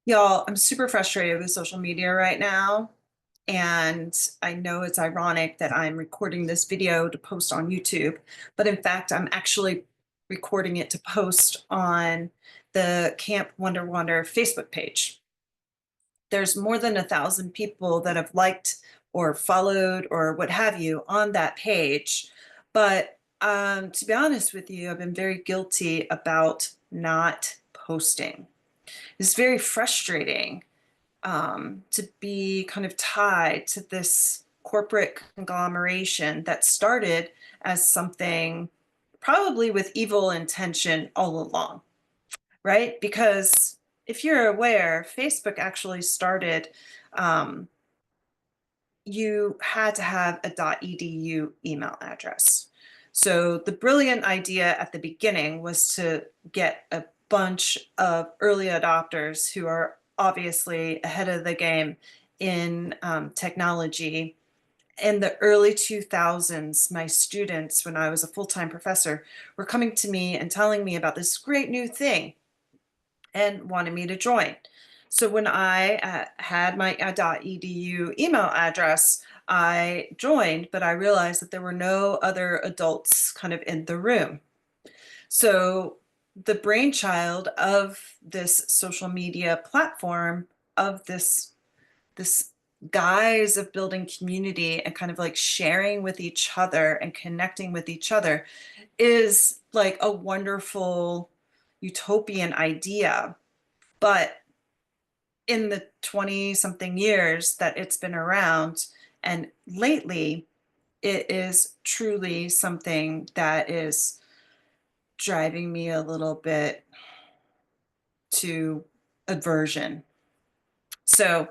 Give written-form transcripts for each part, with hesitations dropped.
Y'all, I'm super frustrated with social media right now. And I know it's ironic that I'm recording this video to post on YouTube, but in fact, I'm actually recording it to post on the Camp Wonder Wander Facebook page. There's more than 1,000 people that have liked or followed or what have you on that page. But to be honest with you, I've been very guilty about not posting. It's very frustrating to be kind of tied to this corporate conglomeration that started as something probably with evil intention all along, right? Because if you're aware, Facebook actually started, um, you had to have a .edu email address. So the brilliant idea at the beginning was to get a bunch of early adopters who are obviously ahead of the game in technology. In the early 2000s, my students, when I was a full-time professor, were coming to me and telling me about this great new thing and wanted me to join. So when I had my .edu email address, I joined, but I realized that there were no other adults kind of in the room. So the brainchild of this social media platform, of this guise of building community and kind of like sharing with each other and connecting with each other, is like a wonderful utopian idea. But in the 20 something years that it's been around, and lately, it is truly something that is driving me a little bit to aversion. So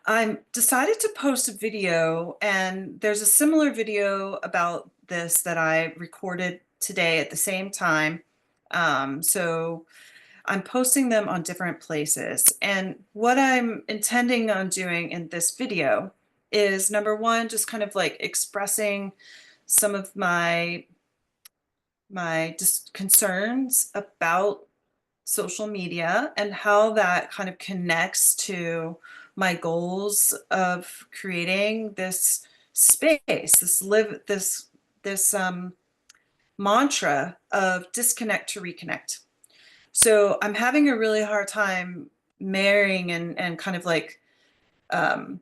I decided to post a video, and there's a similar video about this that I recorded today at the same time. So I'm posting them on different places. And what I'm intending on doing in this video is, number one, just kind of like expressing some of my just concerns about social media and how that kind of connects to my goals of creating this space, this mantra of disconnect to reconnect. So I'm having a really hard time marrying and kind of like, um,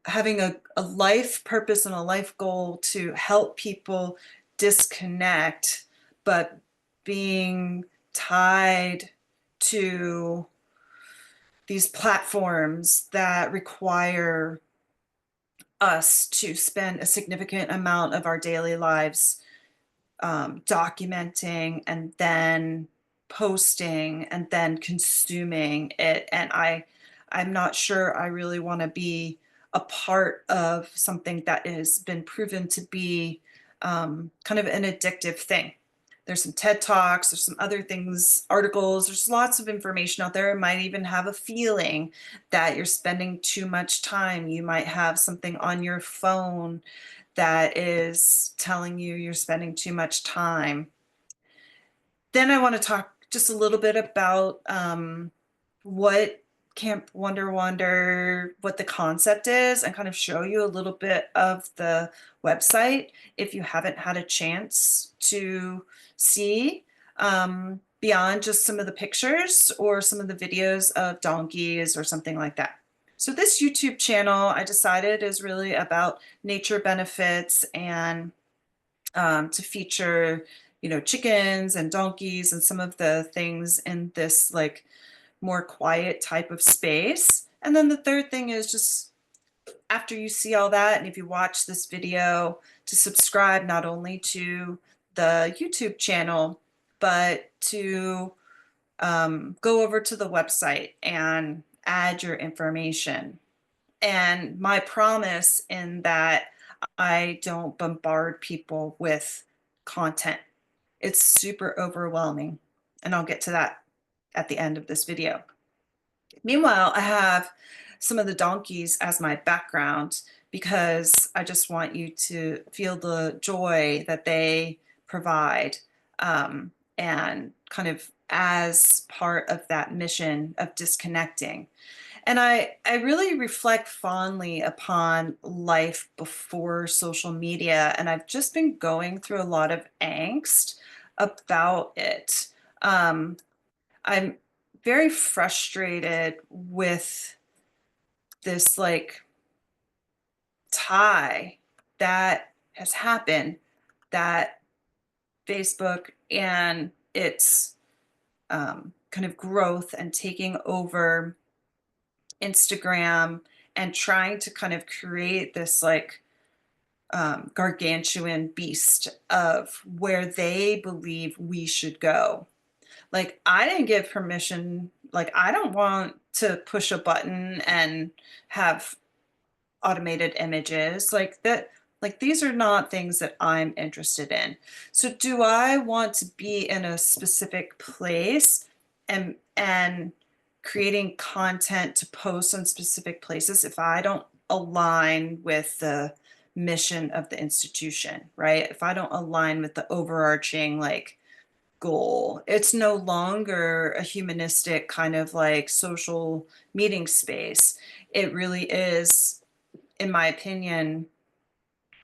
having a life purpose and a life goal to help people disconnect, but being tied to these platforms that require us to spend a significant amount of our daily lives documenting and then posting and then consuming it. And I'm not sure I really want to be a part of something that has been proven to be kind of an addictive thing. There's some TED Talks, there's some other things, articles, there's lots of information out there. It might even have a feeling that you're spending too much time. You might have something on your phone that is telling you you're spending too much time. Then I want to talk just a little bit about what Camp Wonder Wander, what the concept is, and kind of show you a little bit of the website if you haven't had a chance to see, beyond just some of the pictures or some of the videos of donkeys or something like that. So this YouTube channel, I decided, is really about nature benefits and to feature, chickens and donkeys and some of the things in this like more quiet type of space. And then the third thing is, just after you see all that, and if you watch this video, to subscribe not only to the YouTube channel, but to go over to the website and add your information. And my promise in that, I don't bombard people with content. It's super overwhelming, and I'll get to that at the end of this video. Meanwhile, I have some of the donkeys as my background because I just want you to feel the joy that they provide. and kind of as part of that mission of disconnecting. And I really reflect fondly upon life before social media, and I've just been going through a lot of angst about it. Um, I'm very frustrated with this like tie that has happened, that Facebook and its kind of growth and taking over Instagram and trying to kind of create this like gargantuan beast of where they believe we should go. Like, I didn't give permission. Like, I don't want to push a button and have automated images like that. Like, these are not things that I'm interested in. So do I want to be in a specific place and creating content to post on specific places if I don't align with the mission of the institution, right? If I don't align with the overarching like goal, it's no longer a humanistic kind of like social meeting space. It really is, in my opinion,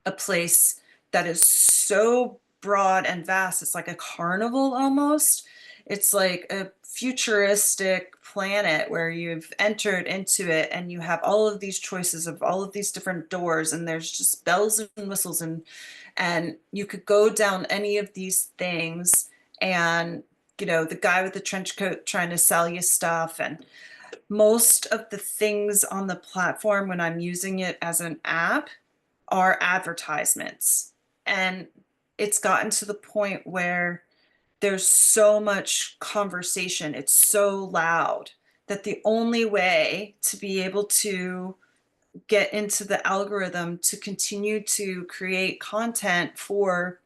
a place that is so broad and vast. It's like a carnival almost. It's like a futuristic planet where you've entered into it and you have all of these choices of all of these different doors, and there's just bells and whistles, and you could go down any of these things, and the guy with the trench coat trying to sell you stuff. And most of the things on the platform when I'm using it as an app are advertisements. And it's gotten to the point where there's so much conversation, it's so loud that the only way to be able to get into the algorithm to continue to create content for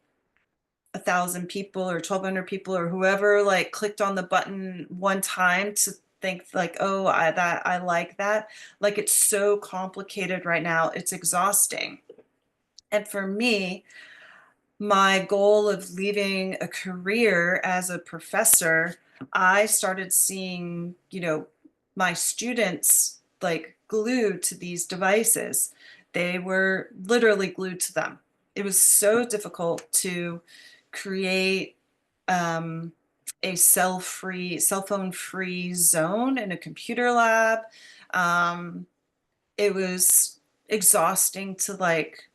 1,000 people or 1,200 people or whoever like clicked on the button one time to think like, oh, I like that. Like, it's so complicated right now, it's exhausting. And for me, my goal of leaving a career as a professor, I started seeing, my students like glued to these devices. They were literally glued to them. It was so difficult to create um, a cell phone free zone in a computer lab. Um, it was exhausting to like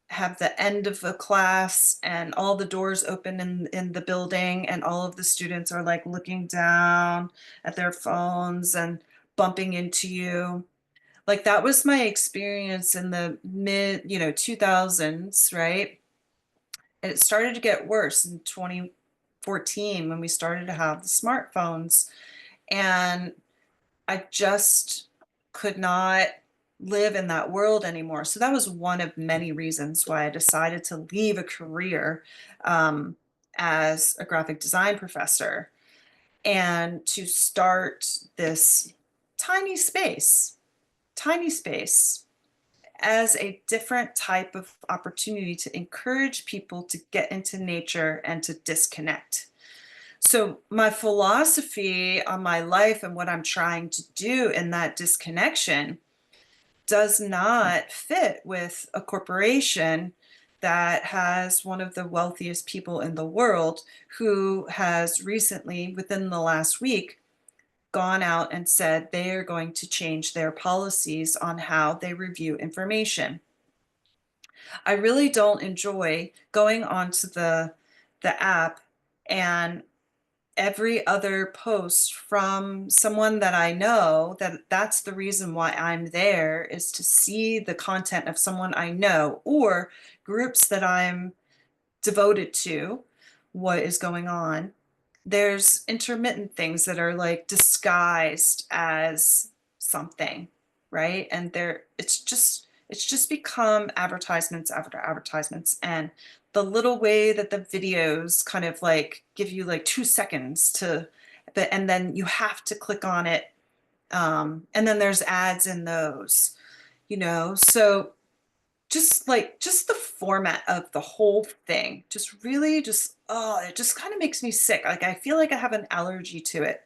have the end of a class and all the doors open in the building and all of the students are like looking down at their phones and bumping into you. Like, that was my experience in the mid 2000s, right? And it started to get worse in 2014 when we started to have the smartphones, and I just could not live in that world anymore. So that was one of many reasons why I decided to leave a career um, as a graphic design professor and to start this tiny space, tiny space as a different type of opportunity to encourage people to get into nature and to disconnect. So, my philosophy on my life and what I'm trying to do in that disconnection does not fit with a corporation that has one of the wealthiest people in the world who has recently, within the last week, gone out and said they are going to change their policies on how they review information. I really don't enjoy going onto the app and every other post from someone that I know, that's the reason why I'm there, is to see the content of someone I know or groups that I'm devoted to what is going on. There's intermittent things that are like disguised as something, right? And it's just become advertisements after advertisements, and the little way that the videos kind of like give you like 2 seconds to, but and then you have to click on it, and then there's ads in those, so just the format of the whole thing just really just, oh, it just kind of makes me sick. Like I feel like I have an allergy to it.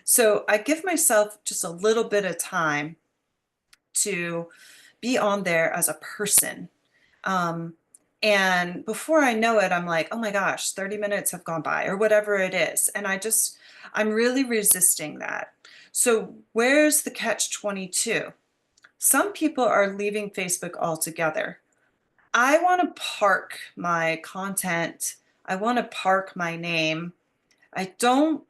So I give myself just a little bit of time to be on there as a person. Um, and before I know it, I'm like, oh my gosh, 30 minutes have gone by or whatever it is. And I'm really resisting that. So where's the catch 22? Some people are leaving Facebook altogether. I want to park my content. I want to park my name. I don't,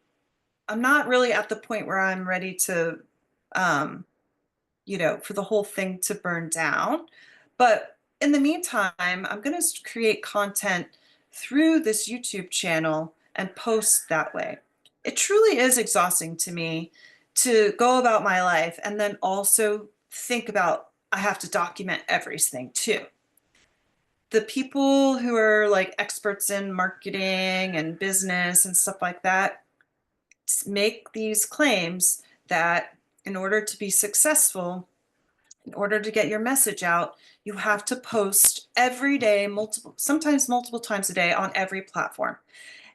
I'm not really at the point where I'm ready to, um, for the whole thing to burn down. But in the meantime, I'm going to create content through this YouTube channel and post that way. It truly is exhausting to me to go about my life and then also think about I have to document everything too. The people who are like experts in marketing and business and stuff like that make these claims that in order to be successful, in order to get your message out, you have to post every day, sometimes multiple times a day on every platform.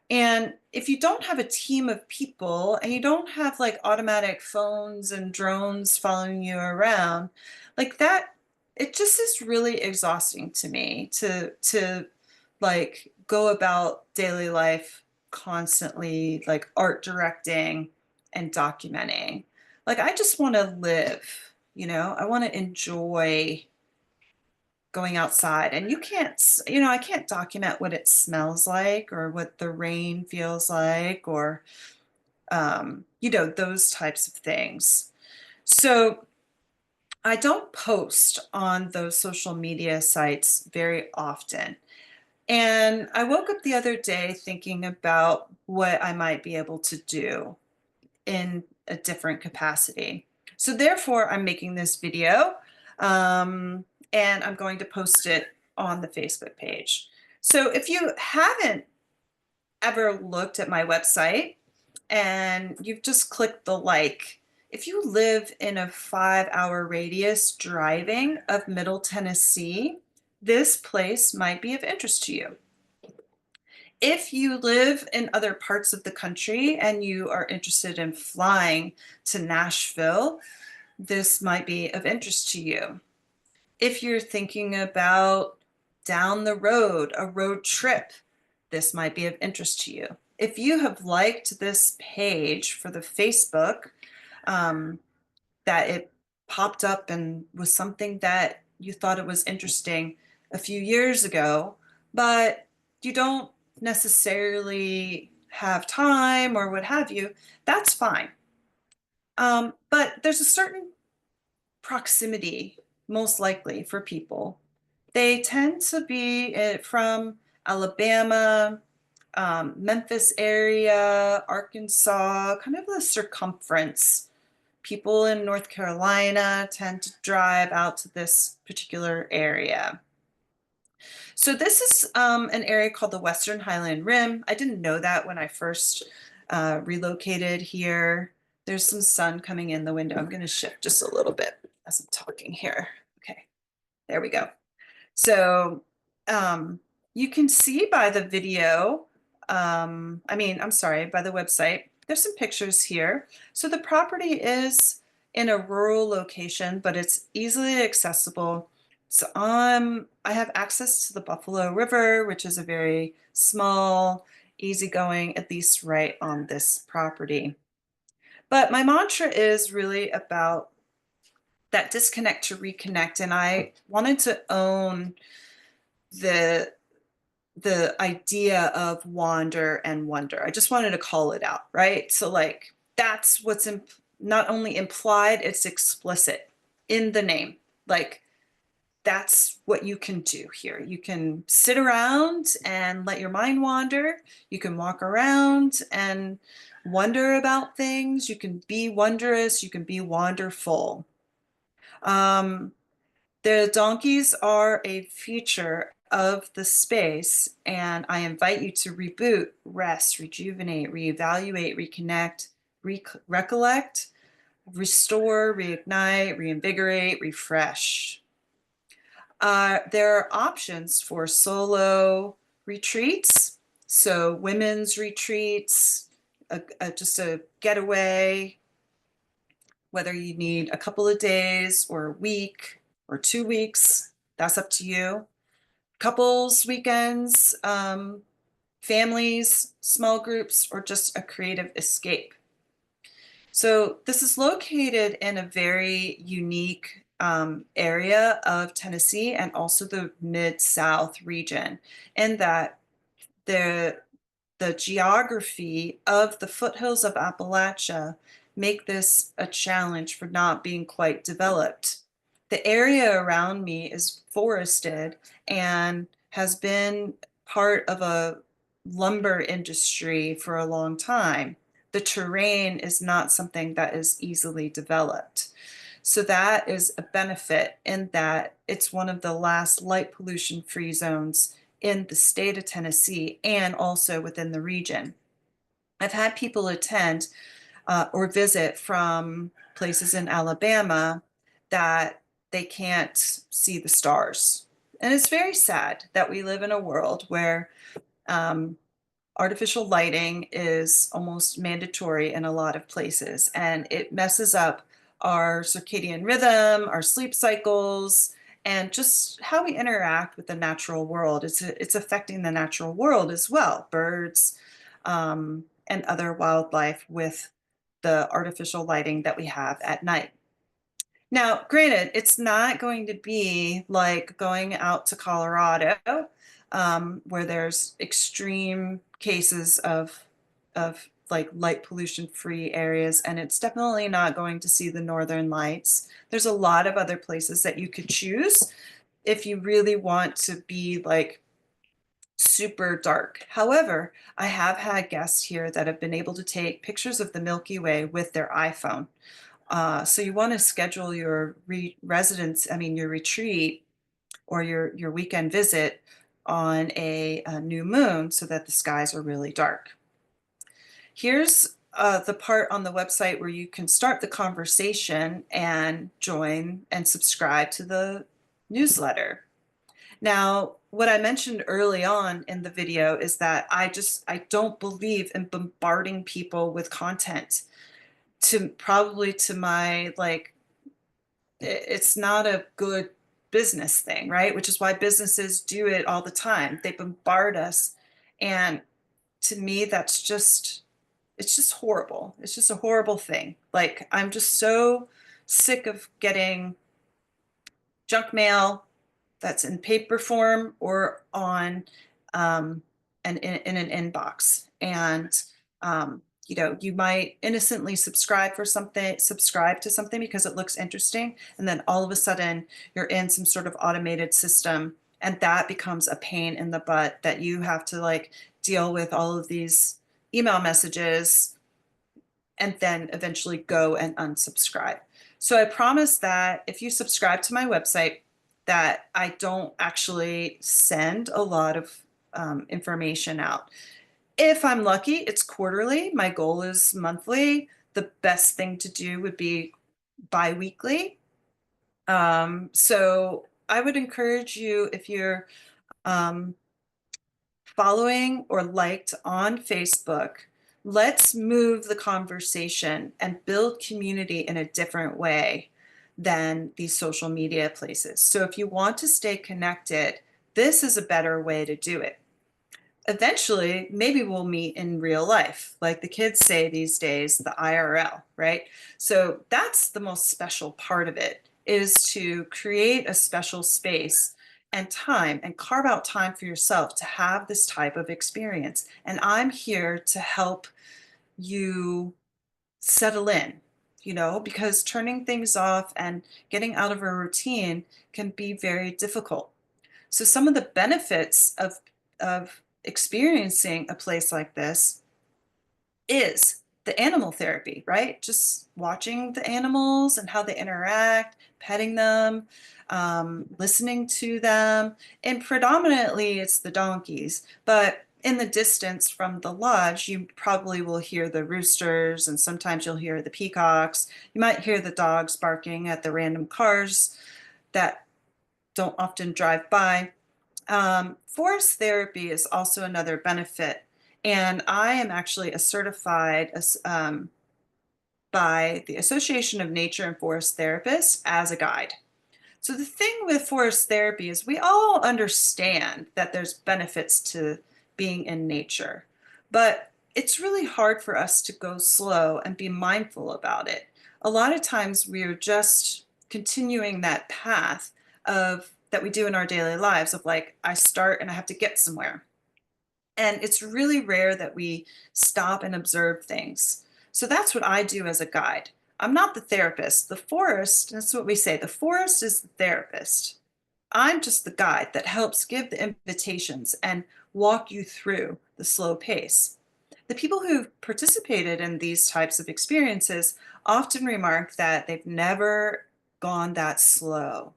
And if you don't have a team of people and you don't have like automatic phones and drones following you around, like that, it just is really exhausting to me to like go about daily life constantly like art directing and documenting. Like I just want to live, I want to enjoy going outside. And you can't, I can't document what it smells like or what the rain feels like or those types of things. So I don't post on those social media sites very often. And I woke up the other day thinking about what I might be able to do in a different capacity. So therefore, I'm making this video, and I'm going to post it on the Facebook page. So if you haven't ever looked at my website and you've just clicked the like, if you live in a 5-hour radius driving of Middle Tennessee, this place might be of interest to you. If you live in other parts of the country and you are interested in flying to Nashville, this might be of interest to you. If you're thinking about down the road, a road trip, this might be of interest to you. If you have liked this page for the Facebook, um, that it popped up and was something that you thought it was interesting a few years ago, but you don't necessarily have time or what have you, that's fine. But there's a certain proximity, most likely, for people. They tend to be from Alabama, Memphis area, Arkansas, kind of the circumference. People in North Carolina tend to drive out to this particular area. So this is an area called the Western Highland Rim. I didn't know that when I first relocated here. There's some sun coming in the window. I'm going to shift just a little bit as I'm talking here. Okay, there we go. So you can see by the video, I'm sorry, by the website, there's some pictures here. So the property is in a rural location, but it's easily accessible. So I have access to the Buffalo River, which is a very small, easygoing, at least right on this property. But my mantra is really about that disconnect to reconnect. And I wanted to own the idea of wander and wonder. I just wanted to call it out, right? So like that's what's not only implied, it's explicit in the name. Like that's what you can do here. You can sit around and let your mind wander. You can walk around and wonder about things. You can be wondrous. You can be wonderful. The donkeys are a feature of the space, and I invite you to reboot, rest, rejuvenate, reevaluate, reconnect, recollect, restore, reignite, reinvigorate, refresh. There are options for solo retreats, so women's retreats, just a getaway, whether you need a couple of days or a week or 2 weeks, that's up to you. Couples weekends, families, small groups, or just a creative escape. So this is located in a very unique area of Tennessee and also the Mid-South region, in that the the geography of the foothills of Appalachia make this a challenge for not being quite developed. The area around me is forested and has been part of a lumber industry for a long time. The terrain is not something that is easily developed. So that is a benefit in that it's one of the last light pollution free zones in the state of Tennessee and also within the region. I've had people attend or visit from places in Alabama that they can't see the stars. And it's very sad that we live in a world where um, artificial lighting is almost mandatory in a lot of places, and it messes up our circadian rhythm, our sleep cycles, and just how we interact with the natural world. It's affecting the natural world as well, birds and other wildlife with the artificial lighting that we have at night. Now, granted, it's not going to be like going out to Colorado, where there's extreme cases of like light pollution free areas, and it's definitely not going to see the northern lights. There's a lot of other places that you could choose if you really want to be like super dark. However, I have had guests here that have been able to take pictures of the Milky Way with their iPhone. So you want to schedule your your retreat or your weekend visit on a new moon so that the skies are really dark. Here's the part on the website where you can start the conversation and join and subscribe to the newsletter. Now, what I mentioned early on in the video is that I don't believe in bombarding people with content to my like it's not a good business thing, right? Which is why businesses do it all the time. They bombard us. And to me, it's just horrible. It's just a horrible thing. Like, I'm just so sick of getting junk mail that's in paper form or on in an inbox. And you might innocently subscribe to something because it looks interesting, and then all of a sudden you're in some sort of automated system, and that becomes a pain in the butt that you have to like deal with all of these email messages and then eventually go and unsubscribe. So I promise that if you subscribe to my website, that I don't actually send a lot of information out. If I'm lucky, it's quarterly. My goal is monthly. The best thing to do would be bi-weekly. So I would encourage you, if you're um, following or liked on Facebook, let's move the conversation and build community in a different way than these social media places. So if you want to stay connected, this is a better way to do it. Eventually, maybe we'll meet in real life, like the kids say these days, the IRL, right? So that's the most special part of it, is to create a special space and time and carve out time for yourself to have this type of experience. And I'm here to help you settle in, because turning things off and getting out of a routine can be very difficult. So some of the benefits of experiencing a place like this is the animal therapy, right? Just watching the animals and how they interact, petting them, listening to them. And predominantly it's the donkeys, but in the distance from the lodge, you probably will hear the roosters, and sometimes you'll hear the peacocks. You might hear the dogs barking at the random cars that don't often drive by. Forest therapy is also another benefit. And I am actually a certified by the Association of Nature and Forest Therapists as a guide. So the thing with forest therapy is we all understand that there's benefits to being in nature, but it's really hard for us to go slow and be mindful about it. A lot of times we're just continuing that path of that we do in our daily lives of like, I start and I have to get somewhere. And it's really rare that we stop and observe things. So that's what I do as a guide. I'm not the therapist. The forest, that's what we say, the forest is the therapist. I'm just the guide that helps give the invitations and walk you through the slow pace. The people who've participated in these types of experiences often remark that they've never gone that slow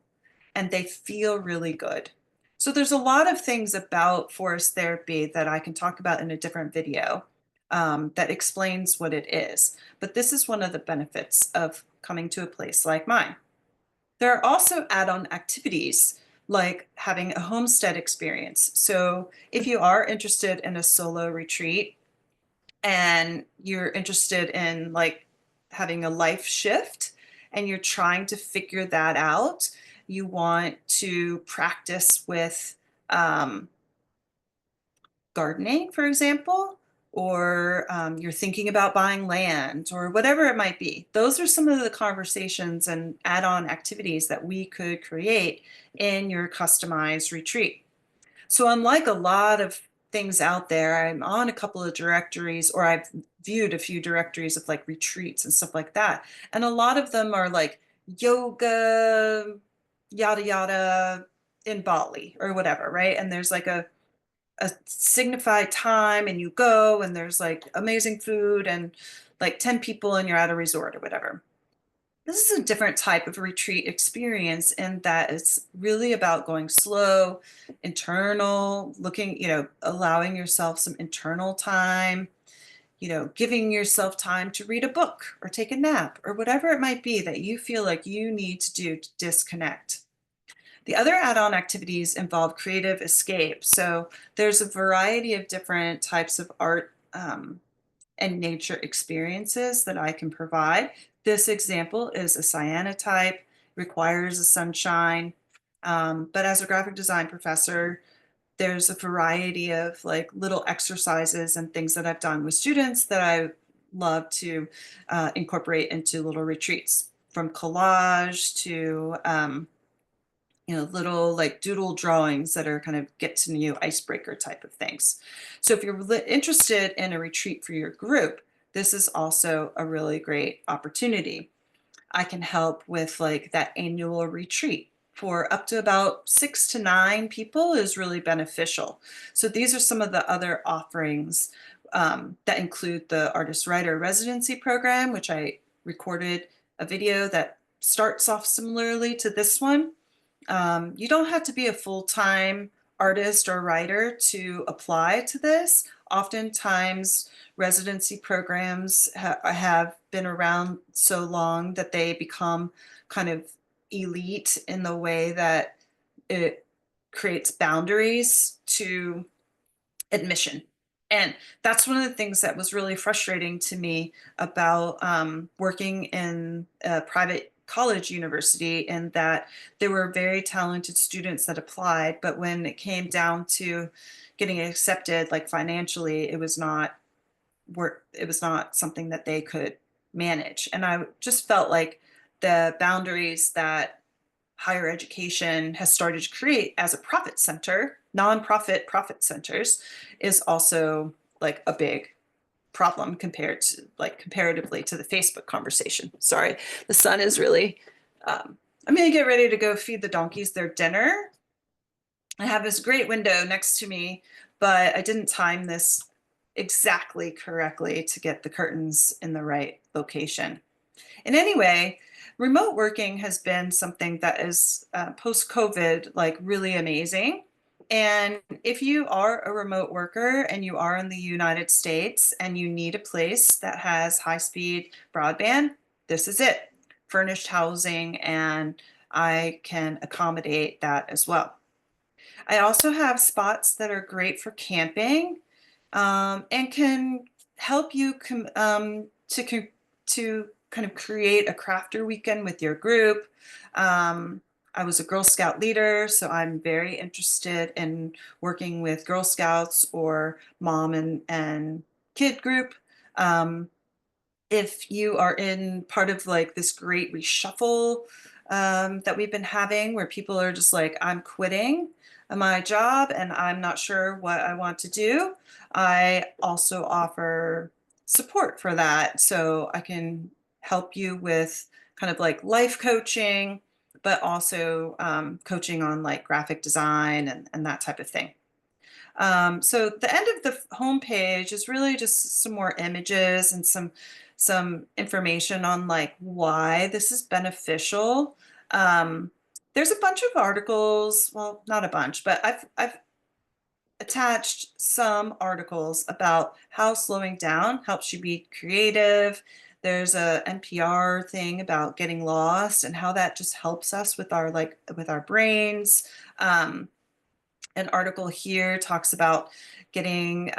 and they feel really good. So there's a lot of things about forest therapy that I can talk about in a different video that explains what it is. But this is one of the benefits of coming to a place like mine. There are also add-on activities like having a homestead experience. So if you are interested in a solo retreat, and you're interested in like having a life shift and you're trying to figure that out, you want to practice with um, gardening, for example, or you're thinking about buying land or whatever it might be. Those are some of the conversations and add-on activities that we could create in your customized retreat. So unlike a lot of things out there, I'm on a couple of directories, or I've viewed a few directories of like retreats and stuff like that. And a lot of them are like yoga, yada, yada in Bali or whatever, right? And there's like a signified time and you go and there's like amazing food and like 10 people and you're at a resort or whatever. This is a different type of retreat experience in that it's really about going slow, internal, looking, allowing yourself some internal time, giving yourself time to read a book or take a nap or whatever it might be that you feel like you need to do to disconnect. The other add-on activities involve creative escape. So there's a variety of different types of art and nature experiences that I can provide. This example is a cyanotype, requires a sunshine. But as a graphic design professor, there's a variety of like little exercises and things that I've done with students that I love to incorporate into little retreats, from collage to little like doodle drawings that are kind of get to know you icebreaker type of things. So if you're interested in a retreat for your group, this is also a really great opportunity. I can help with like that annual retreat for up to about 6 to 9 people is really beneficial. So these are some of the other offerings that include the artist writer residency program, which I recorded a video that starts off similarly to this one. You don't have to be a full-time artist or writer to apply to this. Oftentimes, residency programs have been around so long that they become kind of elite in the way that it creates boundaries to admission. And that's one of the things that was really frustrating to me about working in a private college university, in that there were very talented students that applied, but when it came down to getting accepted, like financially, it was not work. It was not something that they could manage. And I just felt like the boundaries that higher education has started to create as a profit center, nonprofit profit centers, is also like a big problem compared to like comparatively to the Facebook conversation. Sorry, the sun is really, I'm gonna get ready to go feed the donkeys their dinner. I have this great window next to me, but I didn't time this exactly correctly to get the curtains in the right location. And anyway, remote working has been something that is post-COVID, like really amazing. And if you are a remote worker and you are in the United States and you need a place that has high-speed broadband, this is it. Furnished housing and I can accommodate that as well. I also have spots that are great for camping, and can help you to kind of create a crafter weekend with your group. Um, I was a Girl Scout leader, so I'm very interested in working with Girl Scouts or mom and kid group. Um, if you are in part of like this great reshuffle that we've been having where people are just like, I'm quitting my job and I'm not sure what I want to do, I also offer support for that. So I can help you with kind of like life coaching, but also coaching on like graphic design and that type of thing. So the end of the homepage is really just some more images and some information on like why this is beneficial. Um, there's a bunch of articles, well, not a bunch, but I've attached some articles about how slowing down helps you be creative. There's a NPR thing about getting lost and how that just helps us with our like with our brains. An article here talks about getting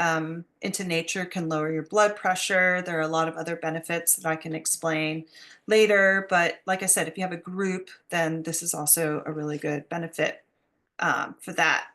into nature can lower your blood pressure. There are a lot of other benefits that I can explain later. But like I said, if you have a group, then this is also a really good benefit for that.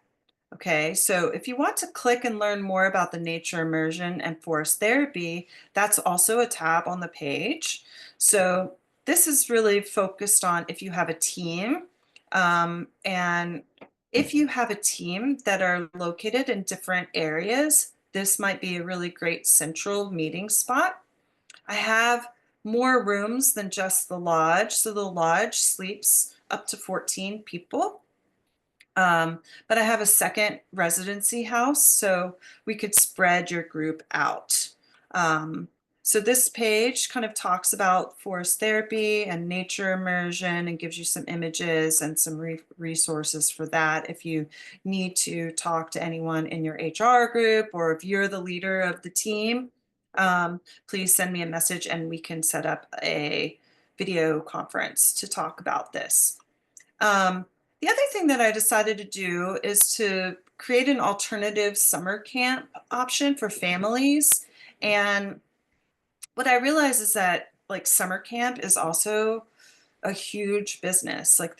Okay, so if you want to click and learn more about the nature immersion and forest therapy, that's also a tab on the page. So this is really focused on if you have a team, and if you have a team that are located in different areas, this might be a really great central meeting spot. I have more rooms than just the lodge. So the lodge sleeps up to 14 people. But I have a second residency house, so we could spread your group out. Um, so this page kind of talks about forest therapy and nature immersion and gives you some images and some resources for that if you need to talk to anyone in your HR group or if you're the leader of the team. Please send me a message and we can set up a video conference to talk about this. Um, the other thing that I decided to do is to create an alternative summer camp option for families. And what I realized is that like summer camp is also a huge business. Like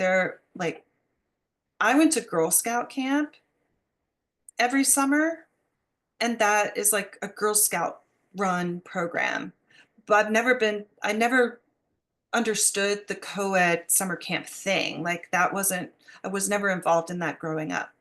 I went to Girl Scout camp every summer, and that is like a Girl Scout run program. But I never understood the co-ed summer camp thing. Like I was never involved in that growing up.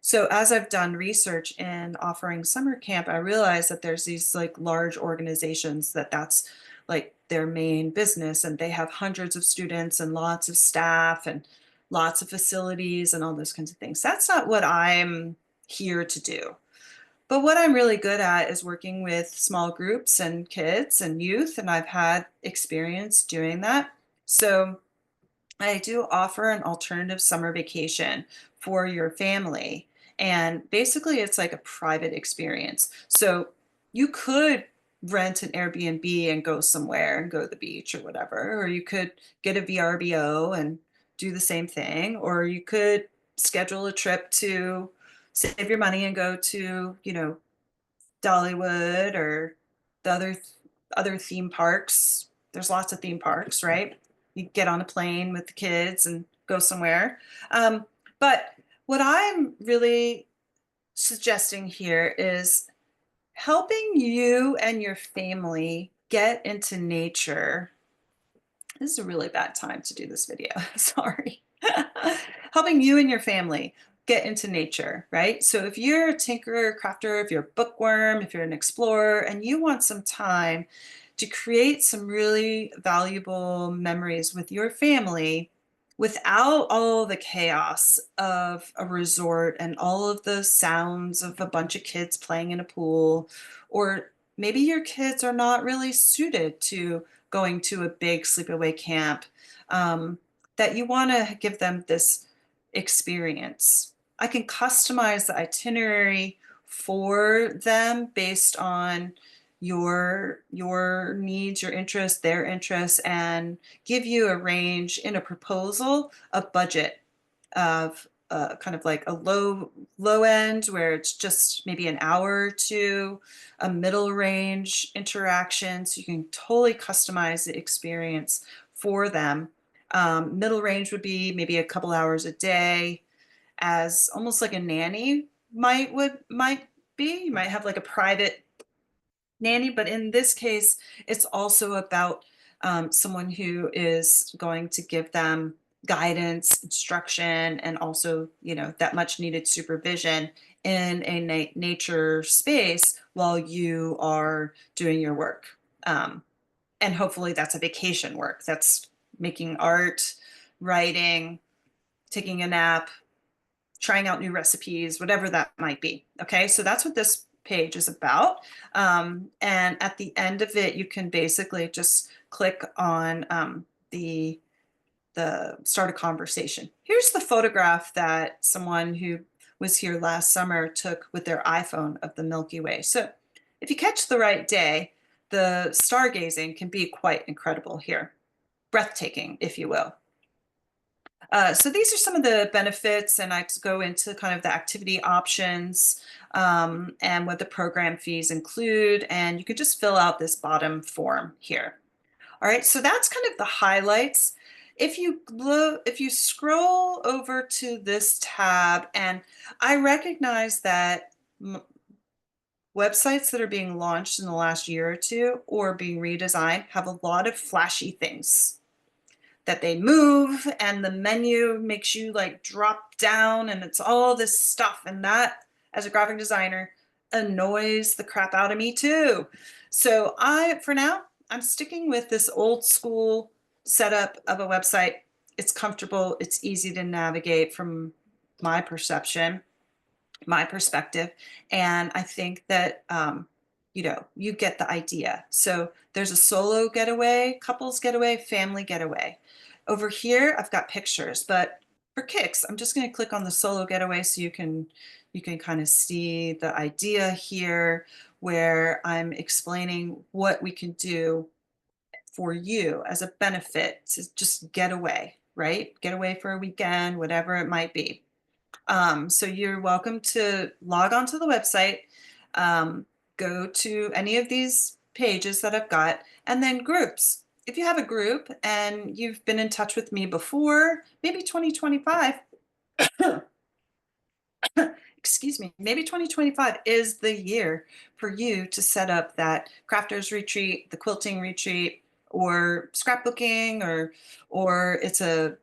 So as I've done research in offering summer camp, I realized that there's these like large organizations that's like their main business and they have hundreds of students and lots of staff and lots of facilities and all those kinds of things. That's not what I'm here to do. But what I'm really good at is working with small groups and kids and youth, and I've had experience doing that. So I do offer an alternative summer vacation for your family. And basically, it's like a private experience. So you could rent an Airbnb and go somewhere and go to the beach or whatever, or you could get a VRBO and do the same thing, or you could schedule a trip to save your money and go to, Dollywood or the other theme parks. There's lots of theme parks, right? You get on a plane with the kids and go somewhere. But what I'm really suggesting here is helping you and your family get into nature. This is a really bad time to do this video. Sorry. Helping you and your family get into nature, right? So if you're a tinkerer, crafter, if you're a bookworm, if you're an explorer, and you want some time to create some really valuable memories with your family without all the chaos of a resort and all of the sounds of a bunch of kids playing in a pool, or maybe your kids are not really suited to going to a big sleepaway camp, that you want to give them this experience. I can customize the itinerary for them based on your needs, your interests, their interests, and give you a range in a proposal, a budget of kind of like a low end where it's just maybe an hour or two, a middle range interaction, so you can totally customize the experience for them. Middle range would be maybe a couple hours a day, as almost like a nanny might be. You might have like a private nanny, but in this case, it's also about someone who is going to give them guidance, instruction, and also, that much needed supervision in a nature space while you are doing your work. And hopefully that's a vacation work. That's making art, writing, taking a nap, trying out new recipes, whatever that might be. Okay, so that's what this page is about. And at the end of it, you can basically just click on the start a conversation. Here's the photograph that someone who was here last summer took with their iPhone of the Milky Way. So if you catch the right day, the stargazing can be quite incredible here, breathtaking, if you will. So these are some of the benefits, and I go into kind of the activity options and what the program fees include, and you can just fill out this bottom form here. All right, so that's kind of the highlights. If you scroll over to this tab, and I recognize that websites that are being launched in the last year or two or being redesigned have a lot of flashy things that they move, and the menu makes you like drop down, and it's all this stuff, and that, as a graphic designer, annoys the crap out of me too. So for now, I'm sticking with this old school setup of a website. It's comfortable, it's easy to navigate from my perception, my perspective, and I think that you get the idea. So there's a solo getaway, couples getaway, family getaway. Over here, I've got pictures, but for kicks, I'm just going to click on the solo getaway so you can kind of see the idea here, where I'm explaining what we can do for you as a benefit to just get away, right? Get away for a weekend, whatever it might be. So you're welcome to log on to the website, go to any of these pages that I've got, and then groups. If you have a group and you've been in touch with me before, maybe 2025, excuse me, maybe 2025 is the year for you to set up that crafters retreat, the quilting retreat, or scrapbooking, or it's a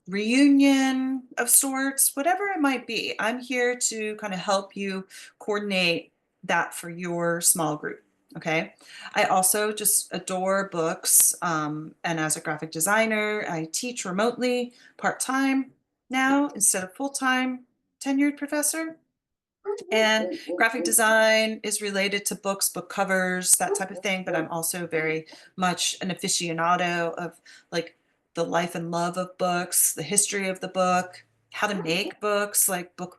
reunion of sorts, whatever it might be. I'm here to kind of help you coordinate that for your small group. Okay. I also just adore books. And as a graphic designer, I teach remotely part-time now instead of full-time tenured professor. And graphic design is related to books, book covers, that type of thing. But I'm also very much an aficionado of like the life and love of books, the history of the book, how to make books, like book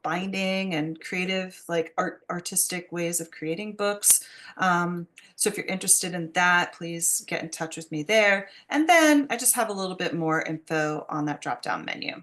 binding and creative, like artistic ways of creating books. So if you're interested in that, please get in touch with me there. And then I just have a little bit more info on that drop-down menu.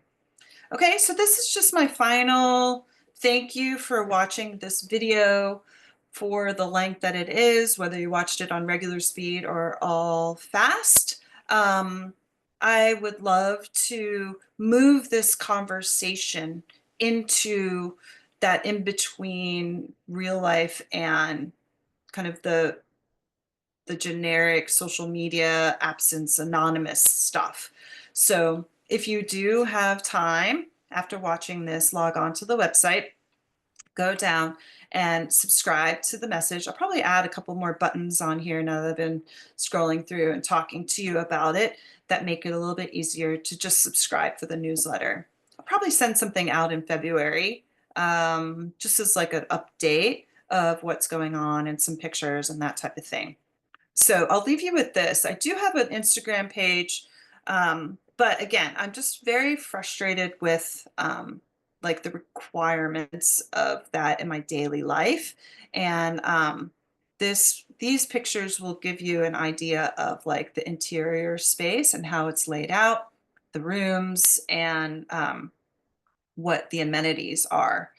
Okay, so this is just my final thank you for watching this video for the length that it is, whether you watched it on regular speed or all fast. I would love to move this conversation into that in between real life and kind of the generic social media absence anonymous stuff. So if you do have time after watching this, log on to the website, go down and subscribe to the message. I'll probably add a couple more buttons on here now that I've been scrolling through and talking to you about it that make it a little bit easier to just subscribe for the newsletter. I'll probably send something out in February, just as like an update of what's going on and some pictures and that type of thing. So I'll leave you with this. I do have an Instagram page, but again, I'm just very frustrated with like the requirements of that in my daily life. And these pictures will give you an idea of like the interior space and how it's laid out, the rooms, and what the amenities are.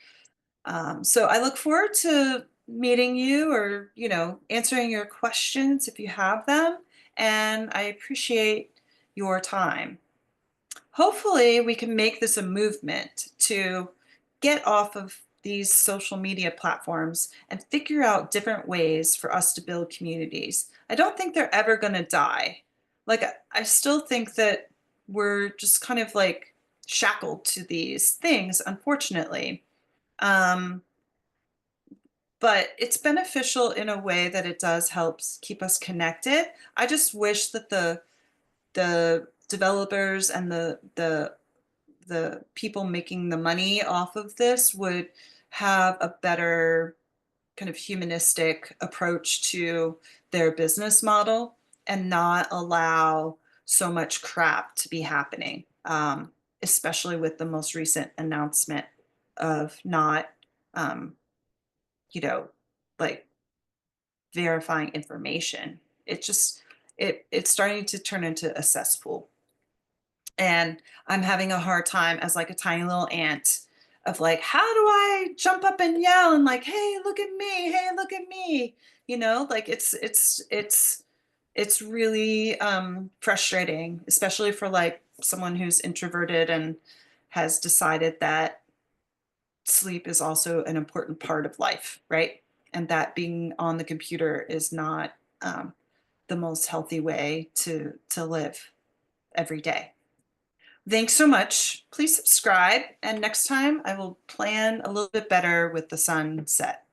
So I look forward to meeting you, or, answering your questions if you have them. And I appreciate your time. Hopefully, we can make this a movement to get off of these social media platforms and figure out different ways for us to build communities. I don't think they're ever going to die. Like, I still think that we're just kind of like shackled to these things, unfortunately. Um, but it's beneficial in a way that it does helps keep us connected. I just wish that the developers and the people making the money off of this would have a better kind of humanistic approach to their business model and not allow so much crap to be happening, especially with the most recent announcement of not, um, you know, like verifying information. It just it's starting to turn into a cesspool. And I'm having a hard time as like a tiny little ant of like, how do I jump up and yell and like, hey, look at me, hey, look at me. Like it's really frustrating, especially for like someone who's introverted and has decided that sleep is also an important part of life, right? And that being on the computer is not um, the most healthy way to live every day. Thanks so much. Please subscribe, and next time I will plan a little bit better with the sunset.